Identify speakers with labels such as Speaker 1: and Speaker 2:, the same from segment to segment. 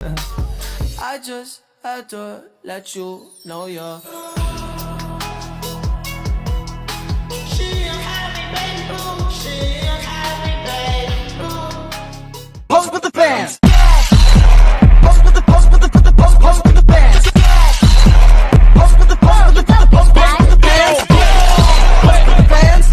Speaker 1: I just had to let you know you're.
Speaker 2: Pose with the fans. Pose with the pose with the pose with the pose pose with the fans. Pose with the pose with the pose pose pose with the fans. Pose with the fans.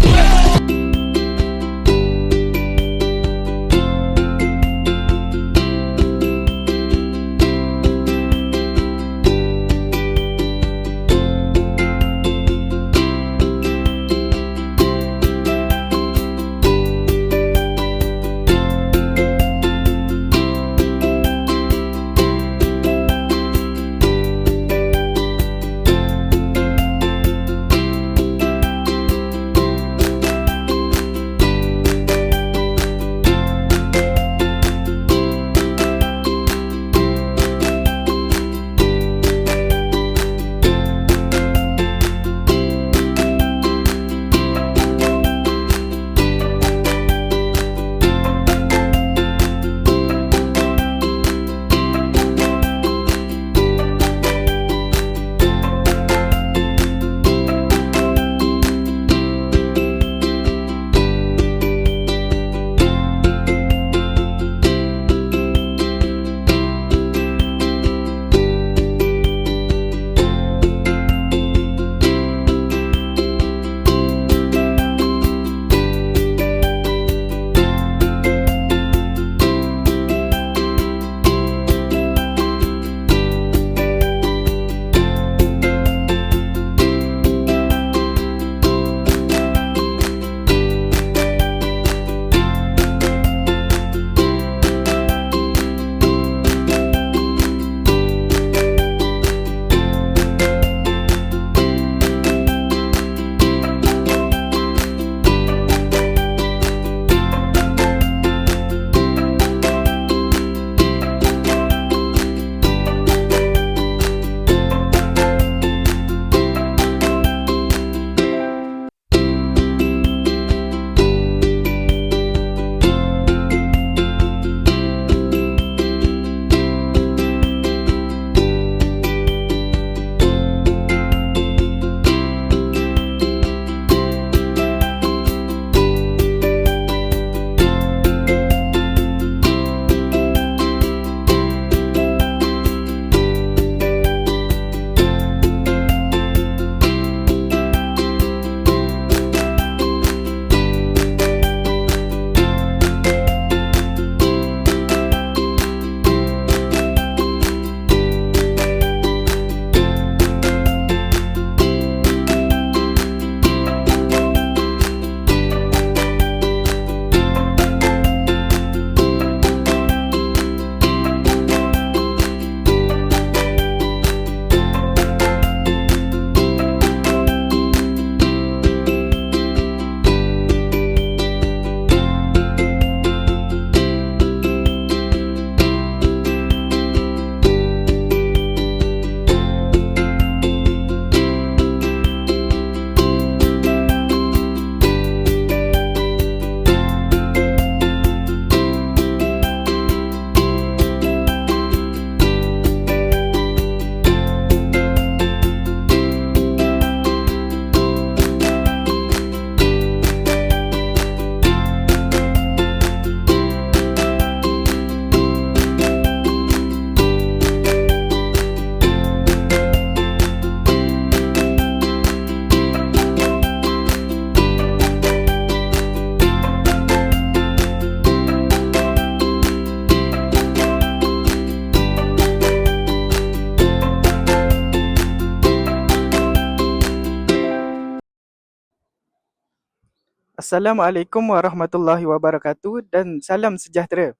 Speaker 3: Assalamualaikum warahmatullahi wabarakatuh dan salam sejahtera.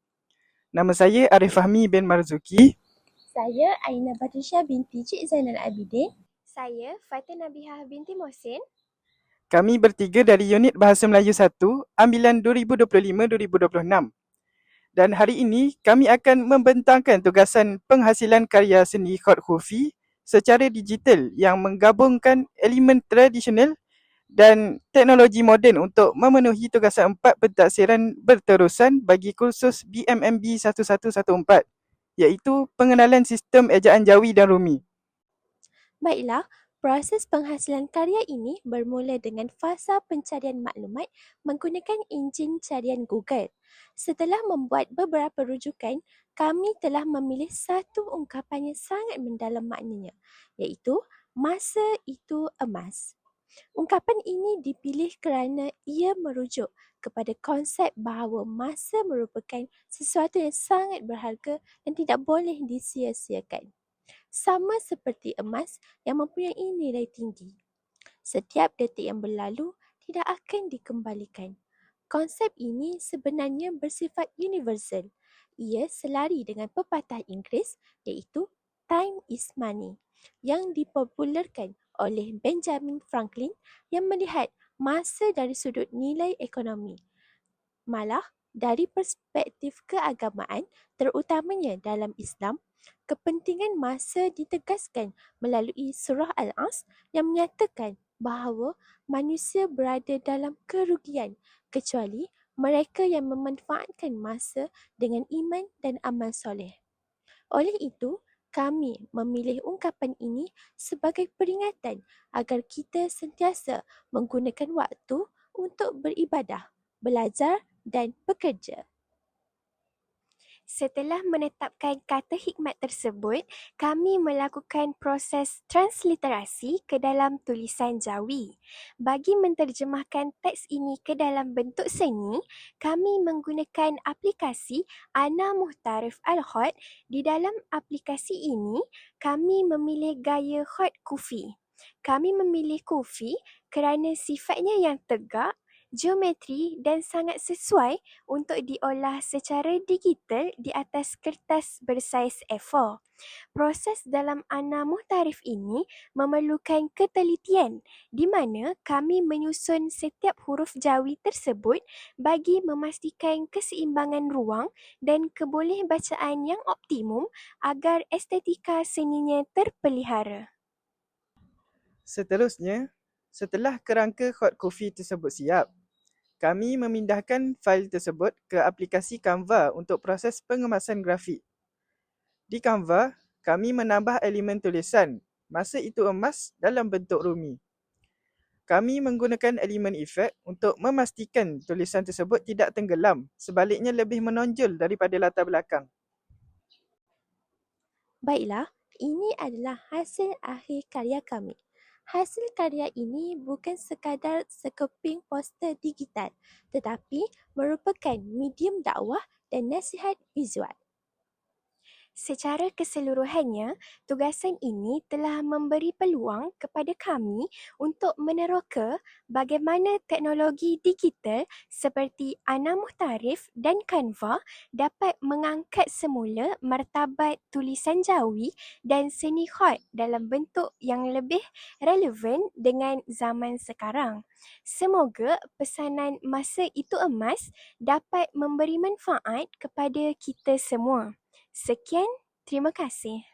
Speaker 3: Nama saya Arif Fahmi bin Marzuki.
Speaker 4: Saya Aina Batrisha binti Cik Zainal Abidin. Saya Fatin Nabihah binti Mohsin.
Speaker 3: Kami bertiga dari Unit Bahasa Melayu 1, ambilan 2025-2026. Dan hari ini kami akan membentangkan tugasan penghasilan karya seni khot khufi secara digital yang menggabungkan elemen tradisional dan teknologi moden untuk memenuhi tugasan 4 pentadsiran berterusan bagi kursus BMMB 1114 iaitu pengenalan sistem ejaan Jawi dan Rumi.
Speaker 4: Baiklah, proses penghasilan karya ini bermula dengan fasa pencarian maklumat menggunakan enjin carian Google. Setelah membuat beberapa rujukan, kami telah memilih satu ungkapan yang sangat mendalam maknanya, iaitu masa itu emas. Ungkapan ini dipilih kerana ia merujuk kepada konsep bahawa masa merupakan sesuatu yang sangat berharga dan tidak boleh disia-siakan. Sama seperti emas yang mempunyai nilai tinggi. Setiap detik yang berlalu tidak akan dikembalikan. Konsep ini sebenarnya bersifat universal. Ia selari dengan pepatah Inggeris iaitu time is money yang dipopularkan oleh Benjamin Franklin yang melihat masa dari sudut nilai ekonomi. Malah dari perspektif keagamaan, terutamanya dalam Islam, kepentingan masa ditegaskan melalui surah Al-As yang menyatakan bahawa manusia berada dalam kerugian kecuali mereka yang memanfaatkan masa dengan iman dan amal soleh. Oleh itu, kami memilih ungkapan ini sebagai peringatan agar kita sentiasa menggunakan waktu untuk beribadah, belajar dan bekerja. Setelah menetapkan kata hikmat tersebut, kami melakukan proses transliterasi ke dalam tulisan Jawi. Bagi menterjemahkan teks ini ke dalam bentuk seni, kami menggunakan aplikasi Ana Muhtarif Al-Hot. Di dalam aplikasi ini, kami memilih gaya hot kufi. Kami memilih kufi kerana sifatnya yang tegak, geometri dan sangat sesuai untuk diolah secara digital di atas kertas bersaiz A4. Proses dalam Ana Muhtarif ini memerlukan ketelitian di mana kami menyusun setiap huruf Jawi tersebut bagi memastikan keseimbangan ruang dan kebolehbacaan yang optimum agar estetika seninya terpelihara.
Speaker 3: Seterusnya, setelah kerangka hot coffee tersebut siap, kami memindahkan fail tersebut ke aplikasi Canva untuk proses pengemasan grafik. Di Canva, kami menambah elemen tulisan masa itu emas dalam bentuk Rumi. Kami menggunakan elemen efek untuk memastikan tulisan tersebut tidak tenggelam, sebaliknya lebih menonjol daripada latar belakang.
Speaker 4: Baiklah, ini adalah hasil akhir karya kami. Hasil karya ini bukan sekadar sekeping poster digital, tetapi merupakan medium dakwah dan nasihat visual. Secara keseluruhannya, tugasan ini telah memberi peluang kepada kami untuk meneroka bagaimana teknologi digital seperti Ana Muhtarif dan Canva dapat mengangkat semula martabat tulisan Jawi dan seni hot dalam bentuk yang lebih relevan dengan zaman sekarang. Semoga pesanan masa itu emas dapat memberi manfaat kepada kita semua. Sekian, terima kasih.